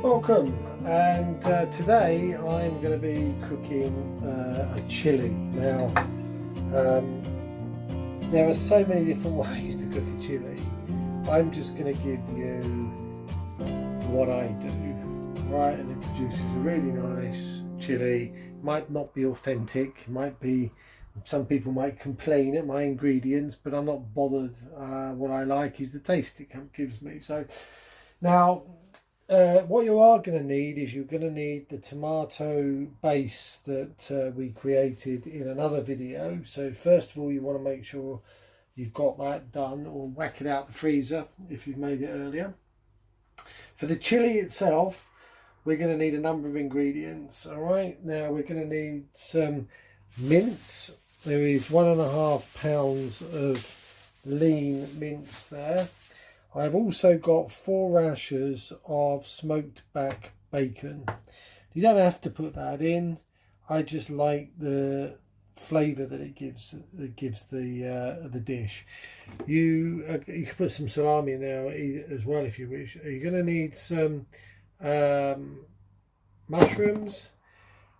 Welcome, and today I'm going to be cooking a chili. Now there are so many different ways to cook a chili. I'm just going to give you what I do, right? And it produces a really nice chili. Might not be authentic, it might be, some people might complain at my ingredients, but I'm not bothered. What I like is the taste it gives me. So now what you are going to need is you're going to need the tomato base that we created in another video. So first of all, you want to make sure you've got that done, or whack it out the freezer if you've made it earlier. For the chili itself, we're going to need a number of ingredients. All right, now we're going to need some mince. There is 1.5 pounds of lean mince there. I've also got 4 rashers of smoked back bacon. You don't have to put that in. I just like the flavour that it gives the dish. You can put some salami in there as well if you wish. You're going to need some mushrooms.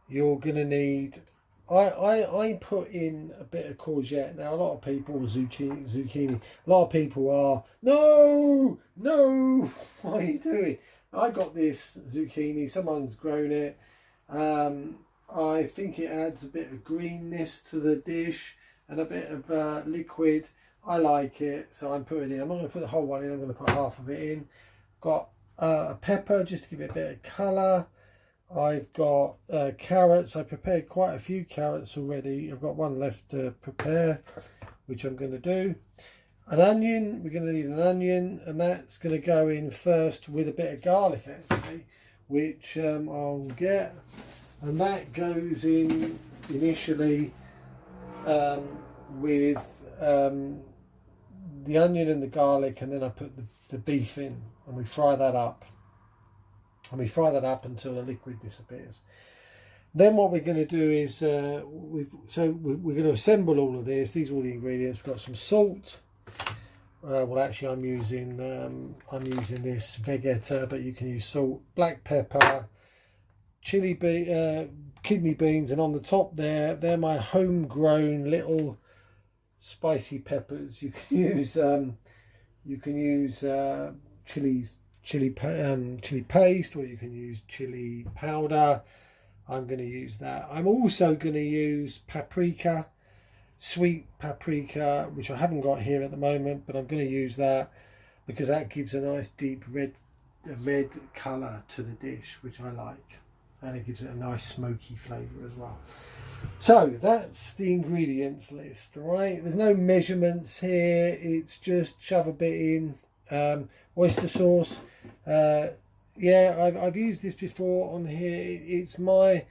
You're going to need, I put in a bit of courgette. Now a lot of people, zucchini, a lot of people are, no, what are you doing? I got this zucchini, someone's grown it. I think it adds a bit of greenness to the dish and a bit of liquid. I like it, so I'm putting it in. I'm not going to put the whole one in, I'm going to put half of it in. Got a pepper just to give it a bit of colour. I've got carrots. I prepared quite a few carrots already. I've got one left to prepare, which I'm going to do. An onion, we're going to need an onion, and that's going to go in first with a bit of garlic actually, which I'll get. And that goes in initially with the onion and the garlic, and then I put the beef in and we fry that up. And we fry that up until the liquid disappears. Then what we're going to do is we're going to assemble all of this. These are all the ingredients. We've got some salt. Well, actually, I'm using this Vegeta, but you can use salt, black pepper, kidney beans, and on the top there, they're my homegrown little spicy peppers. You can use chili paste, or you can use chili powder. I'm going to use that. I'm also going to use paprika, sweet paprika, which I haven't got here at the moment, but I'm going to use that because that gives a nice deep red colour to the dish, which I like, and it gives it a nice smoky flavour as well. So that's the ingredients list, right? There's no measurements here, it's just shove a bit in. Oyster sauce, yeah, I've used this before on here. It's my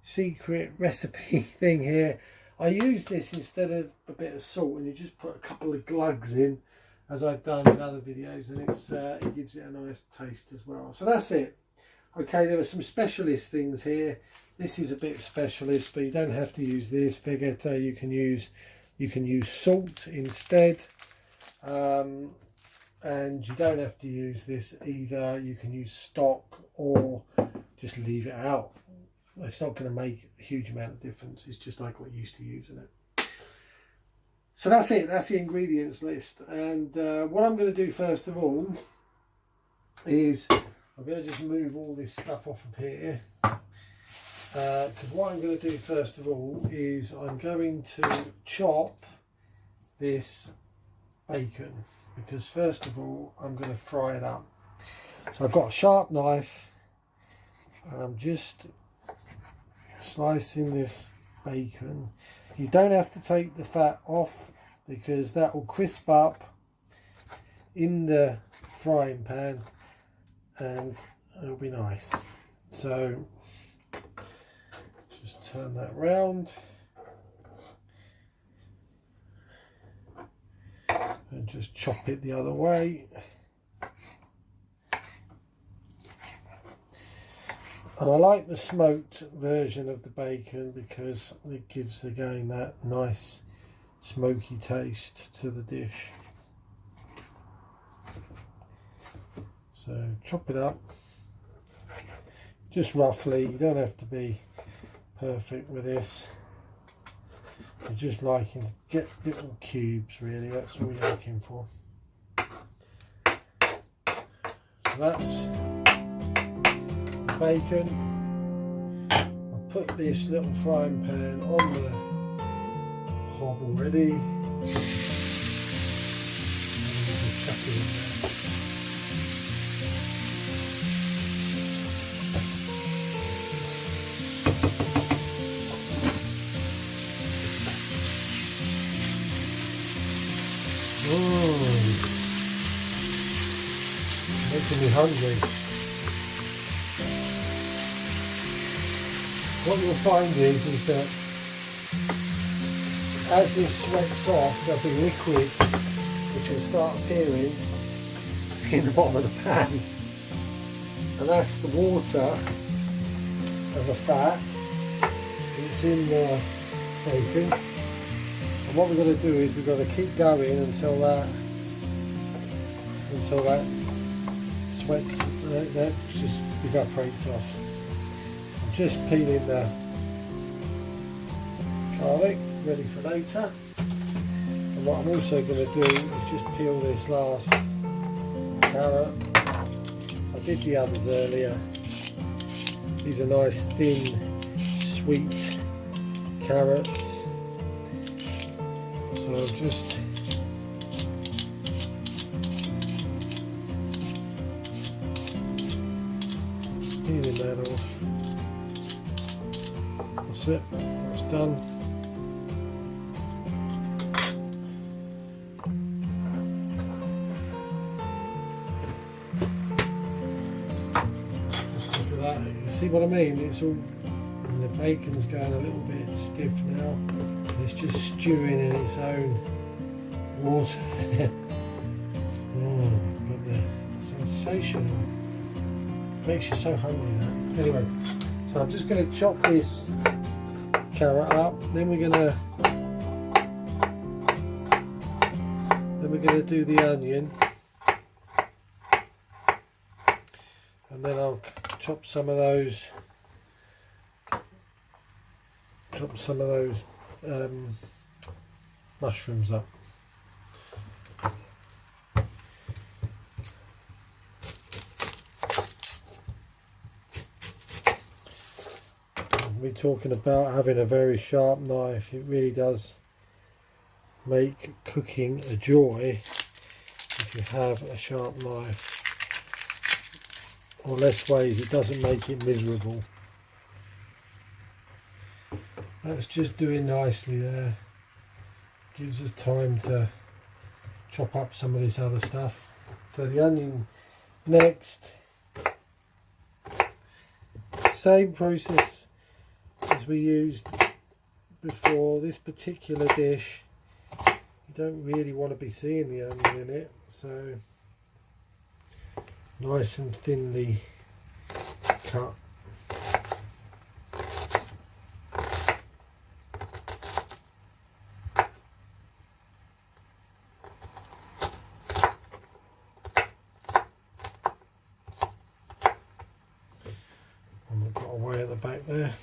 secret recipe thing here. I use this instead of a bit of salt, and you just put a couple of glugs in, as I've done in other videos, and it gives it a nice taste as well. So that's it. Okay, there are some specialist things here. This is a bit specialist, but you don't have to use this Vegeta. You can use salt instead. And you don't have to use this either. You can use stock or just leave it out. It's not going to make a huge amount of difference. It's just I got used to using it. So that's it. That's the ingredients list. And what I'm going to do first of all is I'm going to just move all this stuff off of here. Because what I'm going to do first of all is I'm going to chop this bacon. Because first of all, I'm going to fry it up. So I've got a sharp knife, and I'm just slicing this bacon. You don't have to take the fat off, because that will crisp up in the frying pan and it'll be nice. So just turn that round. And just chop it the other way. And I like the smoked version of the bacon because it gives again that nice smoky taste to the dish. So chop it up. just roughly. You don't have to be perfect with this. You're just liking to get little cubes, really. That's all you're looking for. So that's the bacon. I've put this little frying pan on the hob already. And just chuck it in there. Making me hungry. What you'll find is that as this sweats off, there'll be liquid which will start appearing in the bottom of the pan, and that's the water and the fat that's in the bacon. And what we've got to do is we've got to keep going until that sweats, that just evaporates off. I'm just peeling the garlic ready for later. And what I'm also going to do is just peel this last carrot. I did the others earlier. These are nice thin sweet carrots. So I'm just peeling that off. That's it, that's done. Just look at that, you see what I mean? It's all, the bacon's going a little bit stiff now. It's just stewing in its own water. But the sensational. Makes you so hungry now. Anyway, so I'm just going to chop this carrot up. Then we're going to do the onion, and then I'll chop some of those mushrooms up. We're talking about having a very sharp knife. It really does make cooking a joy if you have a sharp knife. Or less ways, it doesn't make it miserable. That's just doing nicely there. Gives us time to chop up some of this other stuff. So the onion next. Same process as we used before. This particular dish, you don't really want to be seeing the onion in it, so nice and thinly cut. And we've got away at the back there.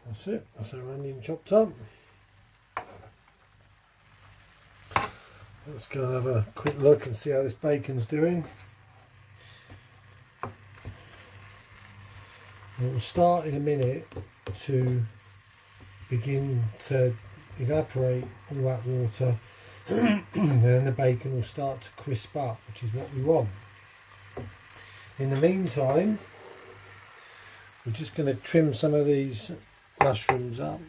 That's it, that's our onion chopped up. Let's go and have a quick look and see how this bacon's doing. It will start in a minute to begin to evaporate all that water and then the bacon will start to crisp up, which is what we want. In the meantime, we're just going to trim some of these mushrooms up.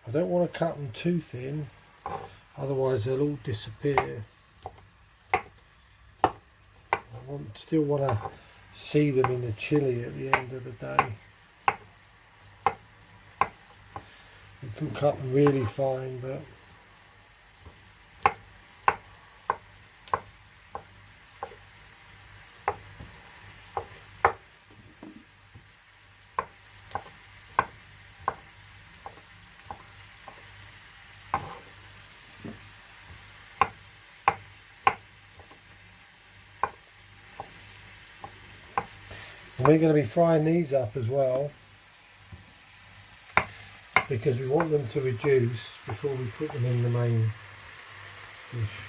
I don't want to cut them too thin, otherwise they'll all disappear. Still want to see them in the chili at the end of the day. You can cut them really fine, but we're going to be frying these up as well, because we want them to reduce before we put them in the main dish.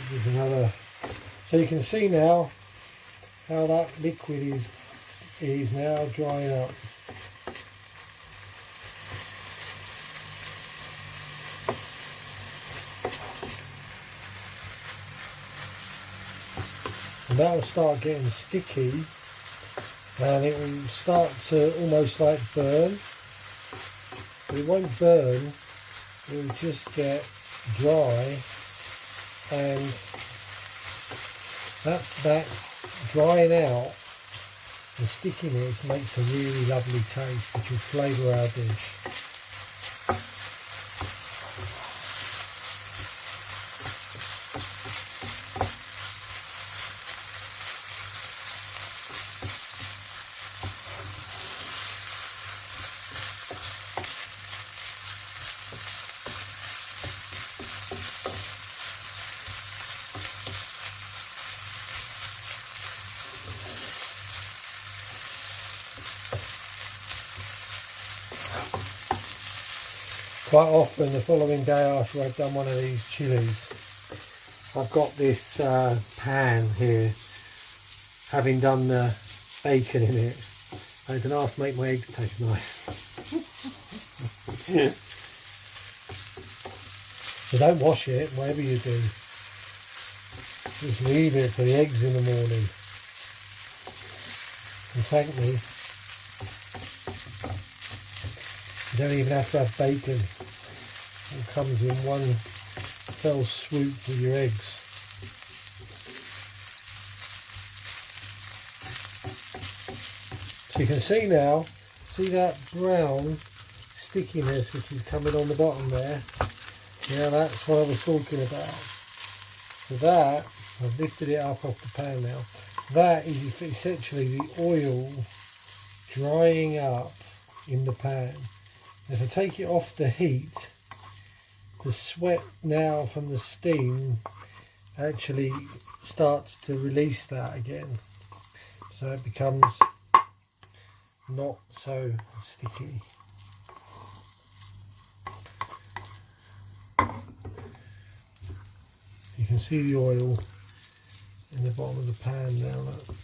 This is another, so you can see now how that liquid is now drying up. And that will start getting sticky, and it will start to almost like burn. But it won't burn, it will just get dry, and that drying out, the stickiness makes a really lovely taste which will flavour our dish. Quite often the following day after I've done one of these chilies, I've got this pan here, having done the bacon in it. I can ask to make my eggs taste nice. So don't wash it, whatever you do. Just leave it for the eggs in the morning. And thank me. You don't even have to have bacon. It comes in one fell swoop with your eggs. So you can see now, see that brown stickiness which is coming on the bottom there? Yeah, that's what I was talking about. So that, I've lifted it up off the pan now. That is essentially the oil drying up in the pan. If I take it off the heat, the sweat now from the steam actually starts to release that again. So it becomes not so sticky. You can see the oil in the bottom of the pan now. Look.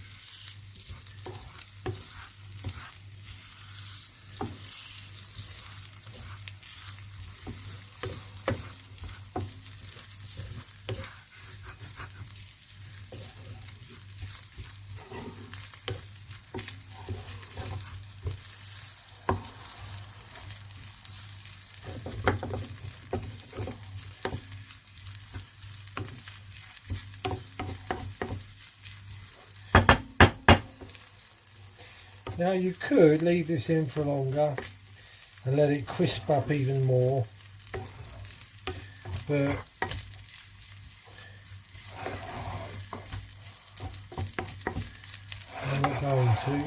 Now you could leave this in for longer and let it crisp up even more, but I'm not going to.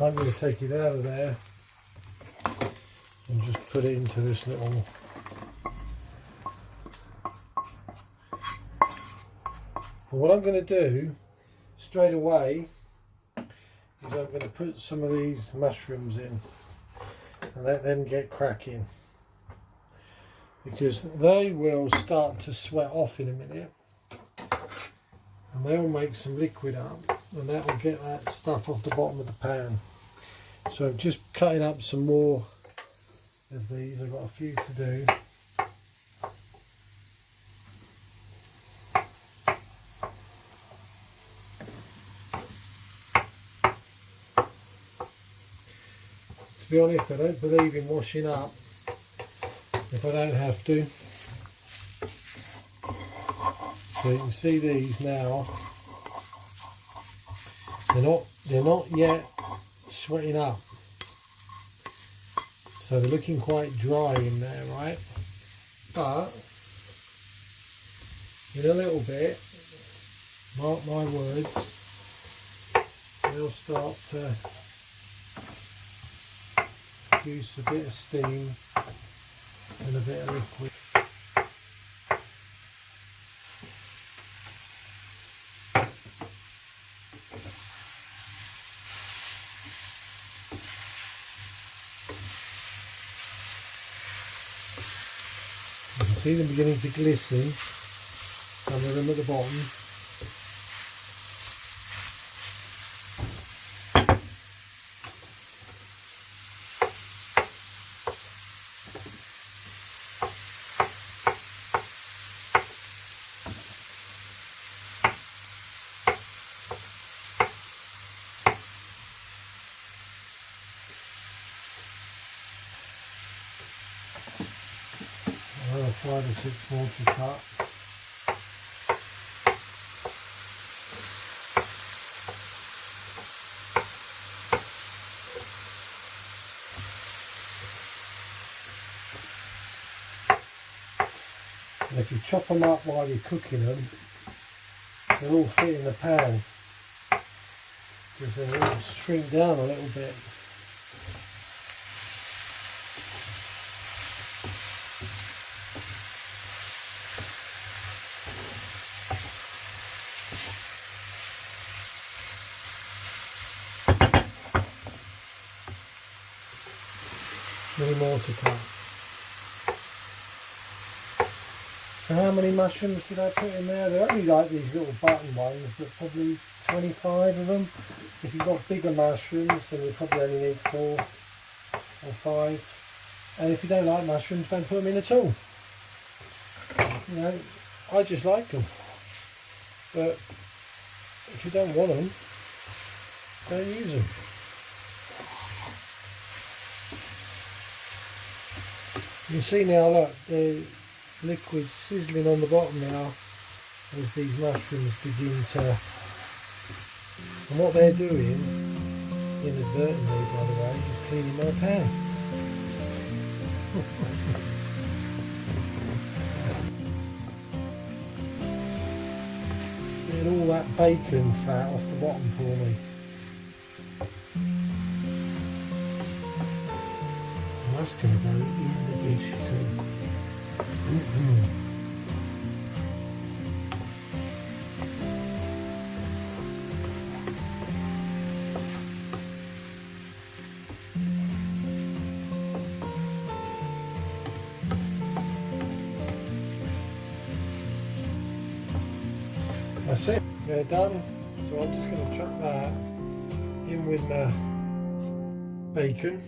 I'm going to take it out of there and just put it into this little what I'm going to do straight away is I'm going to put some of these mushrooms in and let them get cracking, because they will start to sweat off in a minute and they'll make some liquid up, and that will get that stuff off the bottom of the pan. So I'm just cutting up some more of these. I've got a few to do. be honest, I don't believe in washing up if I don't have to. So you can see these now. They're not yet sweating up. So they're looking quite dry in there, right? But in a little bit, mark my words, they'll start to produce a bit of steam and a bit of liquid. You can see them beginning to glisten, some of them at the bottom. Another 5 or 6 more to cut. And if you chop them up while you're cooking them, they'll all fit in the pan, because they'll all shrink down a little bit. Many more to cut. So how many mushrooms did I put in there? They're only like these little button ones, but probably 25 of them. If you've got bigger mushrooms, then you probably only need 4 or 5. And if you don't like mushrooms, don't put them in at all. You know, I just like them. But if you don't want them, don't use them. You can see now, look, the liquid sizzling on the bottom now as these mushrooms begin to, and what they're doing, inadvertently by the way, is cleaning my pan. Getting all that bacon fat off the bottom for me. That's going to go in the dish too. That's it, they're done. So I'm just going to chuck that in with my bacon.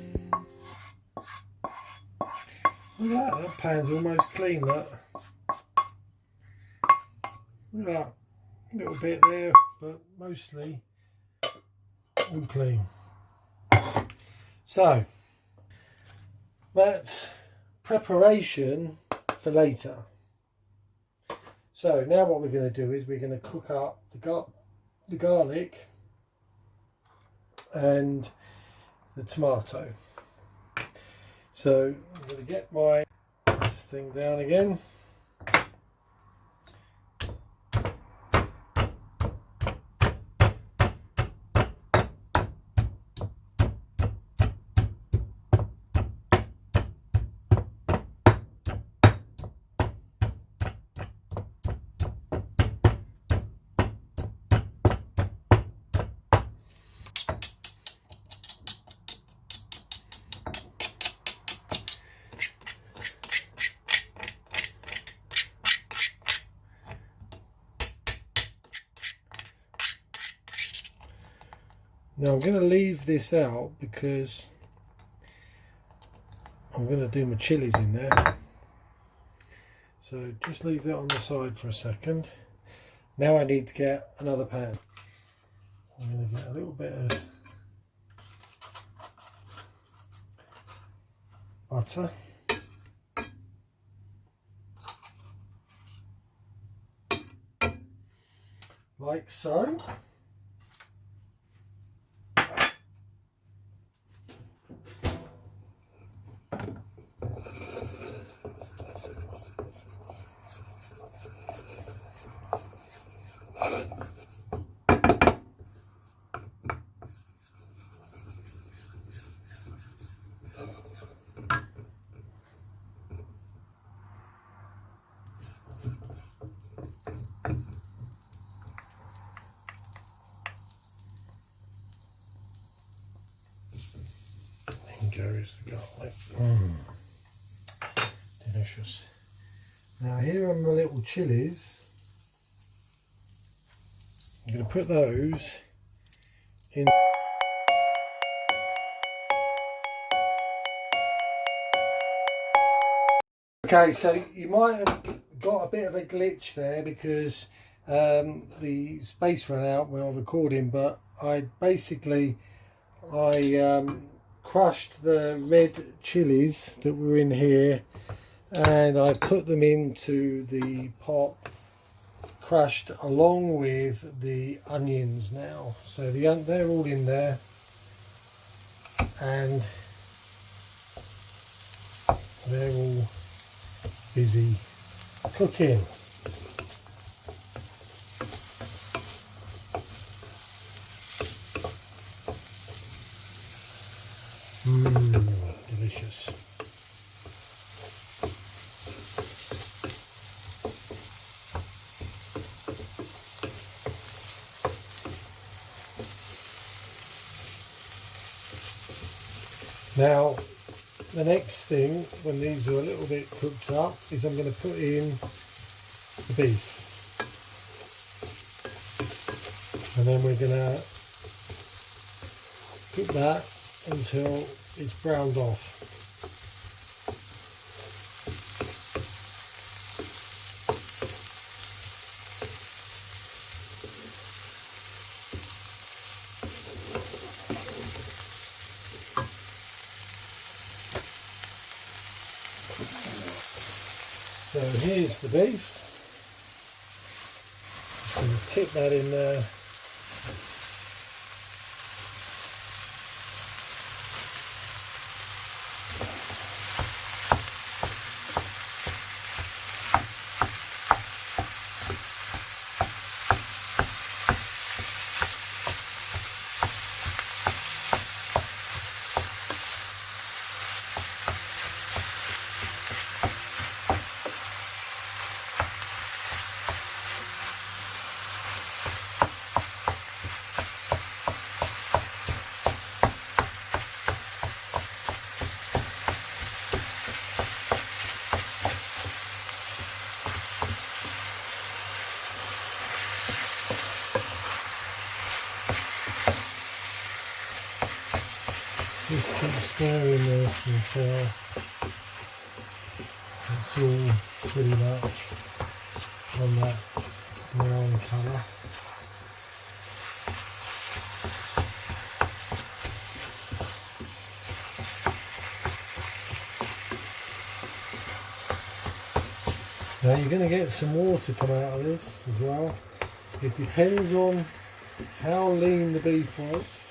Look at that, that pan's almost clean, look. Look at that, a little bit there, but mostly all clean. So, that's preparation for later. So now what we're going to do is we're going to cook up the garlic and the tomato. So I'm going to get this thing down again. Now I'm going to leave this out because I'm going to do my chilies in there. So just leave that on the side for a second. Now I need to get another pan. I'm going to get a little bit of butter. Like so. Goes the garlic. Delicious. Now here are my little chilies. I'm going to put those in. Okay, so you might have got a bit of a glitch there because the space ran out while recording, but I crushed the red chilies that were in here and I put them into the pot crushed along with the onions now. So they're all in there and they're all busy cooking. Delicious. Now, the next thing, when these are a little bit cooked up, is I'm going to put in the beef. And then we're going to cook that until it's browned off. So here's the beef. Just going to tip that in there. Just keep stirring this until it's all pretty much on that brown colour. Now you're going to get some water come out of this as well. It depends on how lean the beef was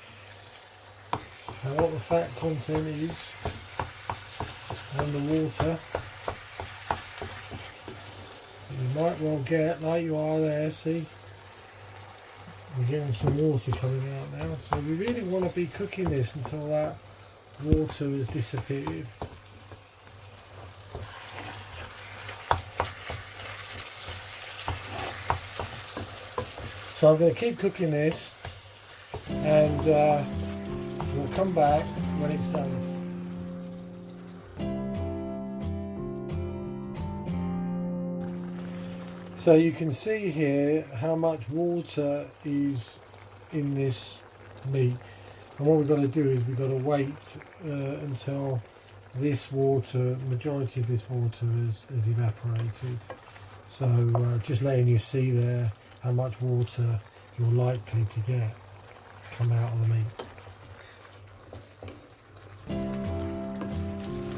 and what the fat content is and the water. You might well get, like you are there, see, we're getting some water coming out now, so we really want to be cooking this until that water has disappeared. So I'm going to keep cooking this and we'll come back when it's done. So you can see here how much water is in this meat, and what we've got to do is we've got to wait until this water, majority of this water has evaporated. So just letting you see there how much water you're likely to get come out of the meat.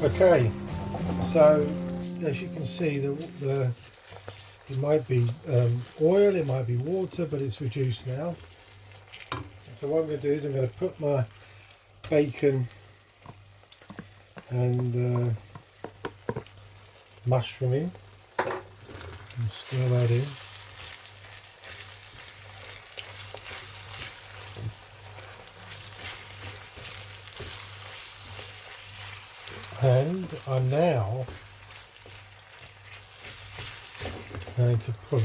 Okay, so as you can see, it might be oil, it might be water, but it's reduced now. So what I'm going to do is I'm going to put my bacon and mushroom in and stir that in. And I'm now going to put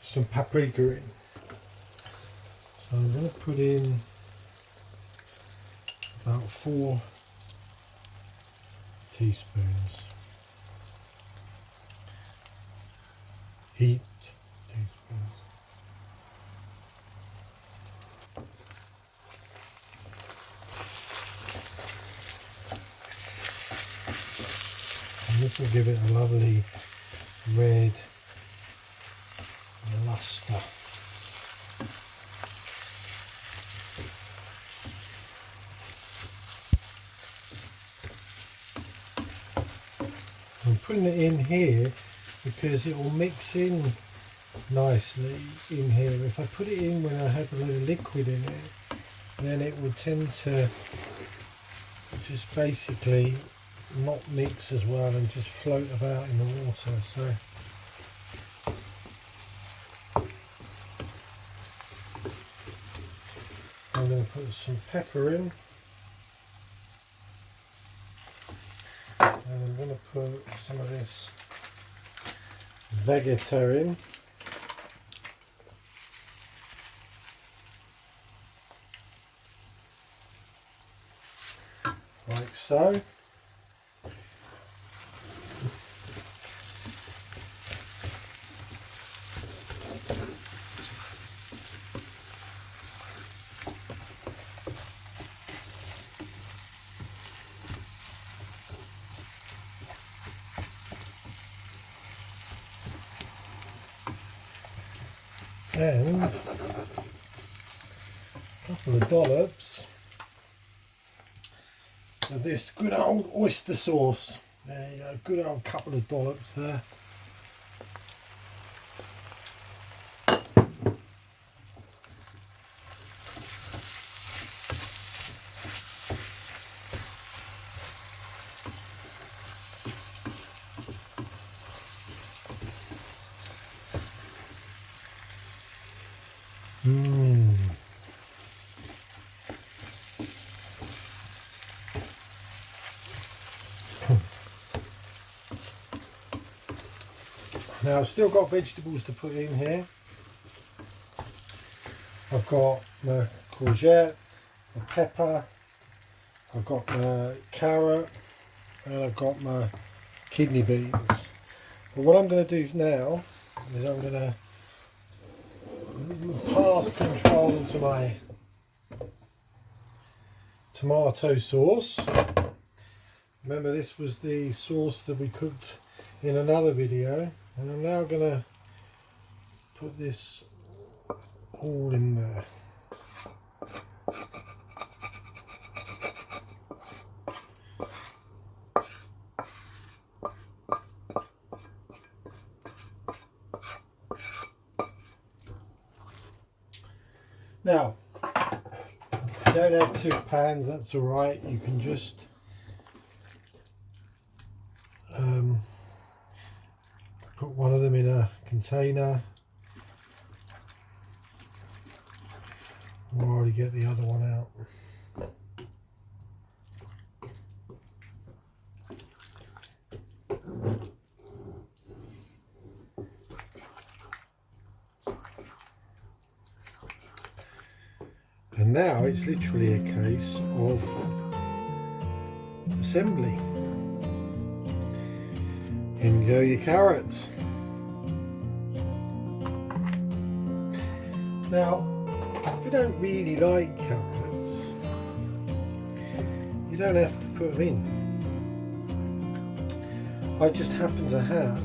some paprika in. So I'm going to put in about 4 teaspoons. Heaped teaspoons. And this will give it a lovely red luster. I'm putting it in here because it will mix in nicely in here. If I put it in when I have a little liquid in it, then it will tend to just basically not mix as well and just float about in the water. So I'm going to put some pepper in, and I'm going to put some of this vegeta in. Like so. And a couple of dollops of this good old oyster sauce. There you go, good old couple of dollops there. Now I've still got vegetables to put in here. I've got my courgette, my pepper, I've got my carrot, and I've got my kidney beans. But what I'm going to do now is I'm going to pass control to my tomato sauce. Remember, this was the sauce that we cooked in another video, and I'm now going to put this all in there. Now, if you don't have 2 pans, that's alright. You can just put one of them in a container, or already get the other one out. And now it's literally a case of assembly. In go your carrots. Now, if you don't really like carrots, you don't have to put them in. I just happen to have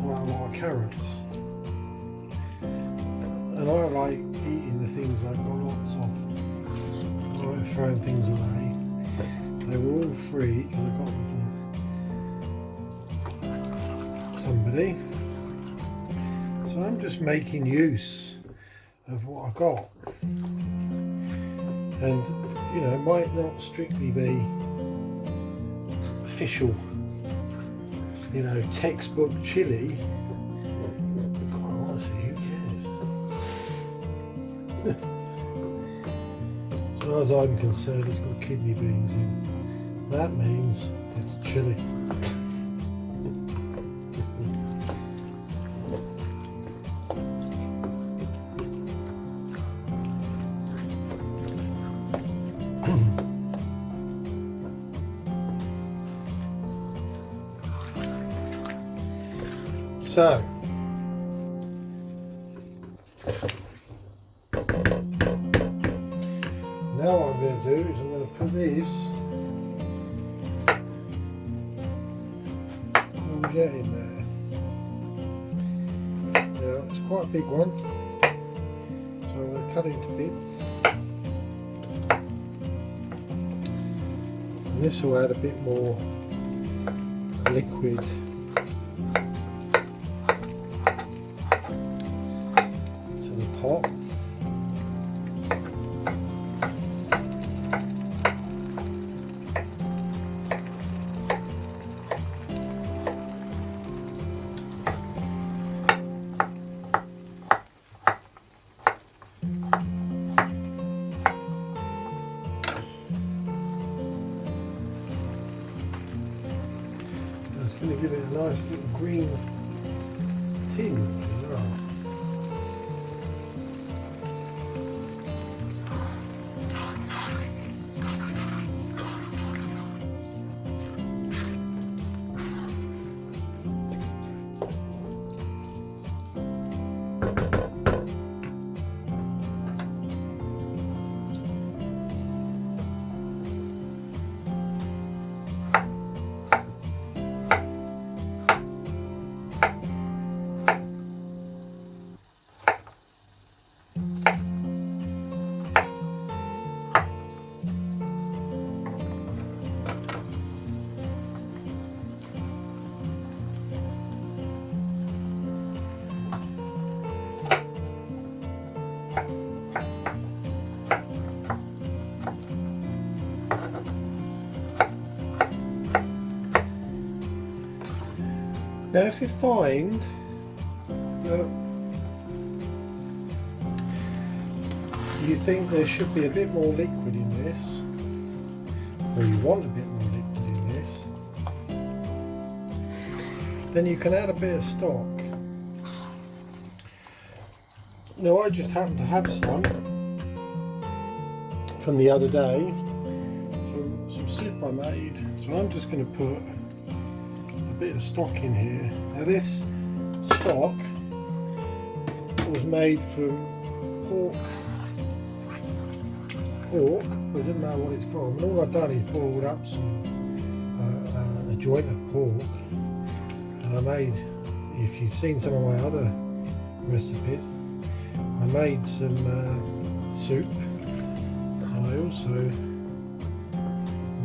quite a lot of carrots, and I like eating the things I've got lots of. I like throwing things away. They were all free because I got them from somebody. So I'm just making use of what I got. And you know, it might not strictly be official, you know, textbook chili, but quite honestly, who cares? As far as I'm concerned, it's got kidney beans in. That means it's chili. So, now what I'm going to do is I'm going to put this courgette in there. Now it's quite a big one, so I'm going to cut it into bits. And this will add a bit more liquid to the pot. It's going to give it a nice little green tinge as well. Now if you find that you think there should be a bit more liquid in this, or you want a bit more liquid in this, then you can add a bit of stock. Now I just happen to have some from the other day, from some soup I made, so I'm just going to put a bit of stock in here. Now this stock was made from pork, but it doesn't matter what it's from. And all I've done is boiled up some a joint of pork, and I made, if you've seen some of my other recipes, I made some soup, and I also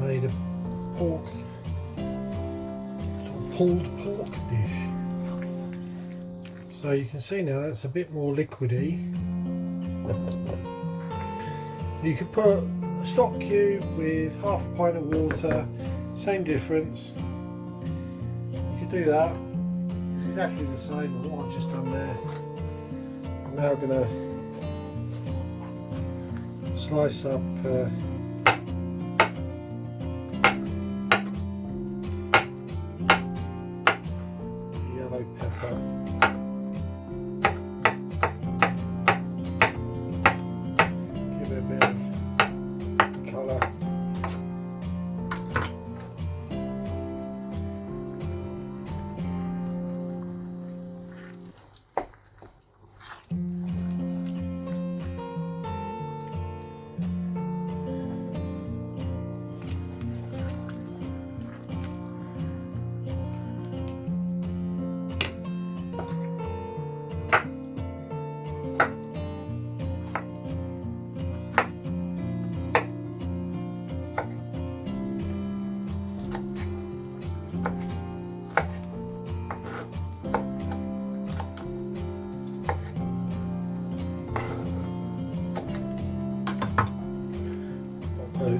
made a pork, sort of pulled pork dish. So you can see now that's a bit more liquidy. You could put a stock cube with half a pint of water, same difference. You could do that. It's exactly the same as what I've just done there. I'm now going to slice up yellow pepper. Give it a bit of colour.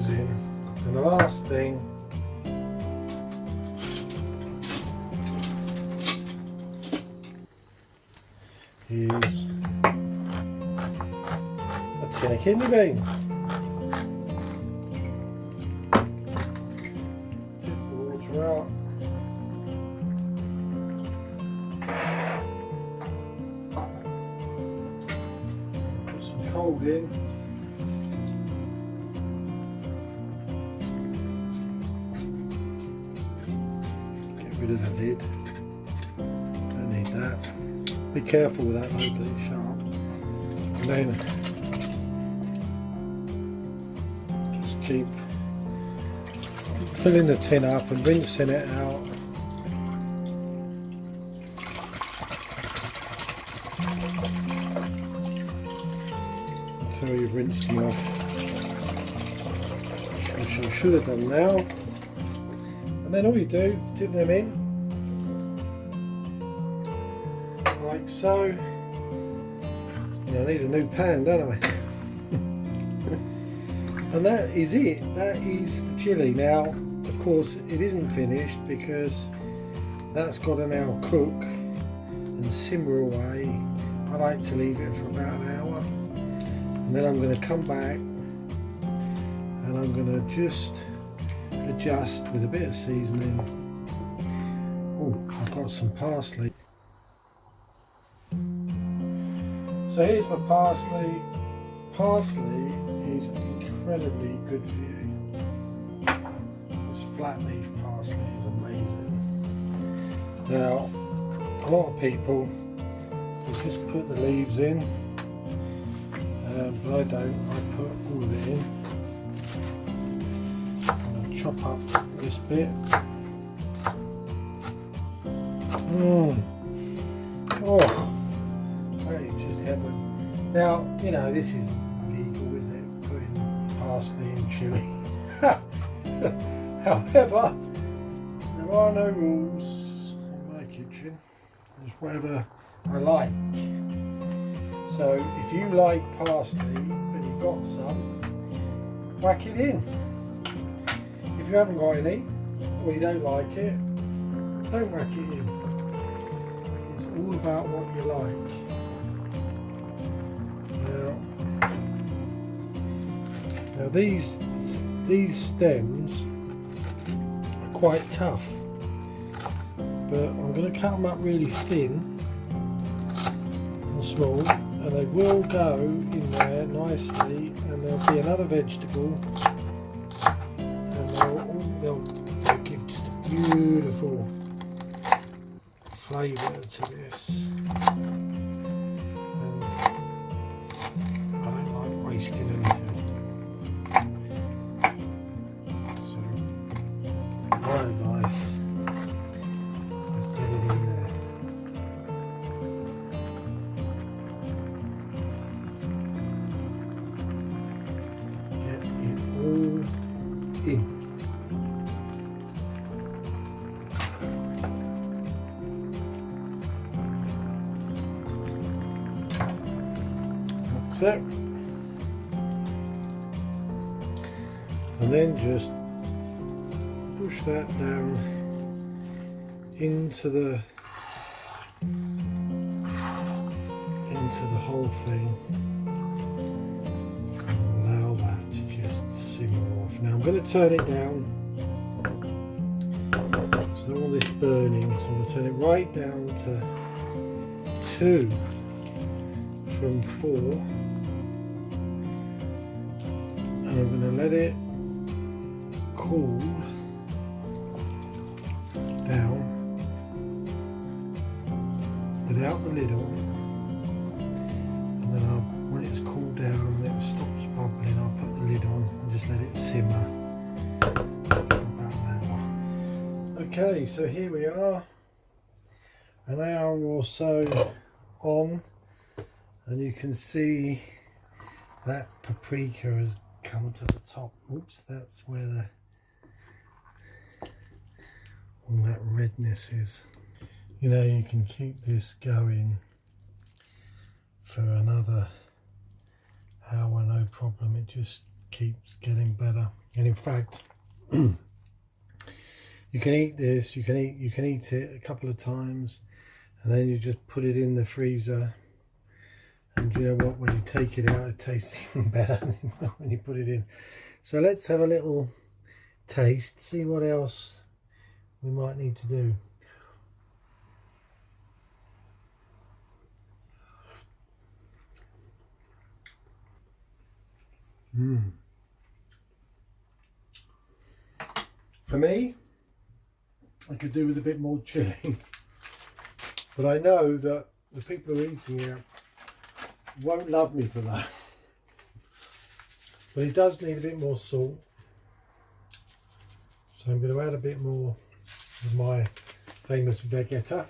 those in. And the last thing is a tin of kidney beans. Tip the water out. Put some cold in. Get rid of the lid. Don't need that. Be careful with that though because it's sharp. And then just keep filling the tin up and rinsing it out. Until you've rinsed them off. Which I should have done now. And then all you do, dip them in. Like so. Yeah, I need a new pan, don't I? And that is it. That is the chilli. Now, of course, it isn't finished because that's got to now cook and simmer away. I like to leave it for about an hour, and then I'm going to come back and I'm going to just adjust with a bit of seasoning. Oh, I've got some parsley. So here's my parsley. Parsley is incredibly good for you. This flat leaf parsley is amazing. Now, a lot of people will just put the leaves in, but I don't. I put all of it in. I'm going to chop up this bit. Oh. Just heaven. Now, you know, this is legal, is it? Putting parsley in chilli. However, there are no rules in my kitchen. It's whatever I like. So, if you like parsley and you've got some, whack it in. If you haven't got any, or you don't like it, don't whack it in. It's all about what you like. Now these stems are quite tough, but I'm going to cut them up really thin and small, and they will go in there nicely, and there'll be another vegetable, and they'll give just a beautiful flavour to this. Wasting anything. So, right guys, let's get it in there. Get it all in. That's it. And then just push that down into the whole thing and allow that to just simmer off. Now I'm going to turn it down so all this burning, so I'm going to turn it right down to 2 from 4, and I'm going to let it cool down without the lid on, and then when it's cooled down and it stops bubbling, I'll put the lid on and just let it simmer for about an hour. Okay, so here we are, an hour or so on, and you can see that paprika has come to the top. Oops, that's where all that redness is. You know, you can keep this going for another hour, no problem. It just keeps getting better. And in fact, you can eat this, you can eat it a couple of times, and then you just put it in the freezer, and you know what, when you take it out it tastes even better when you put it in. So let's have a little taste, see what else we might need to do. For me, I could do with a bit more chilli, but I know that the people who are eating it won't love me for that. But it does need a bit more salt, so I'm going to add a bit more of my famous vegetta.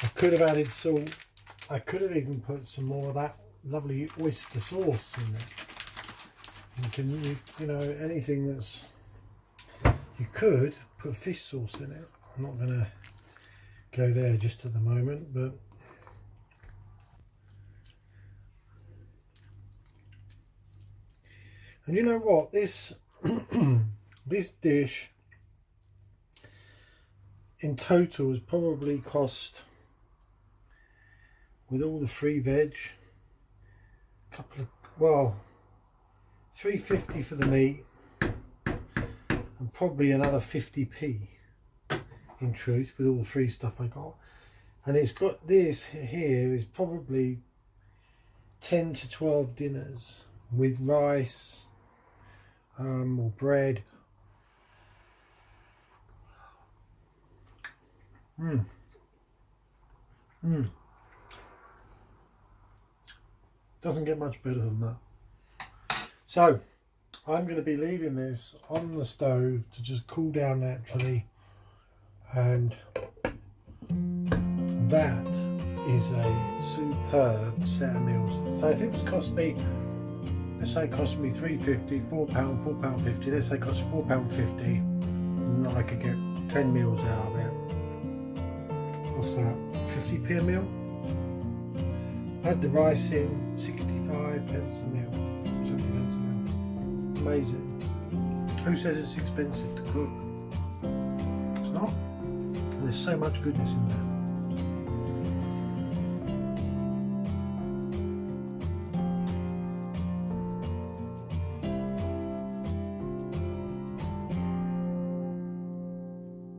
I could have added salt. I could have even put some more of that lovely oyster sauce in there. You can, you know, anything that's, you could put fish sauce in it. I'm not going to go there just at the moment, but and you know what, this this dish in total has probably cost, with all the free veg, a couple of, well, $3.50 for the meat, and probably another 50p in truth with all the free stuff I got. And it's got, this here is probably 10 to 12 dinners with rice or bread. Doesn't get much better than that. So I'm going to be leaving this on the stove to just cool down naturally, and that is a superb set of meals. So if it was cost me, let's say it cost me £3.50, £4, £4.50, let's say it cost £4.50, and I could get 10 meals out of it. What's that, 50p a meal? Add the rice in, 65 pence a meal, 70 pence a meal. Amazing. Who says it's expensive to cook? It's not. There's so much goodness in there.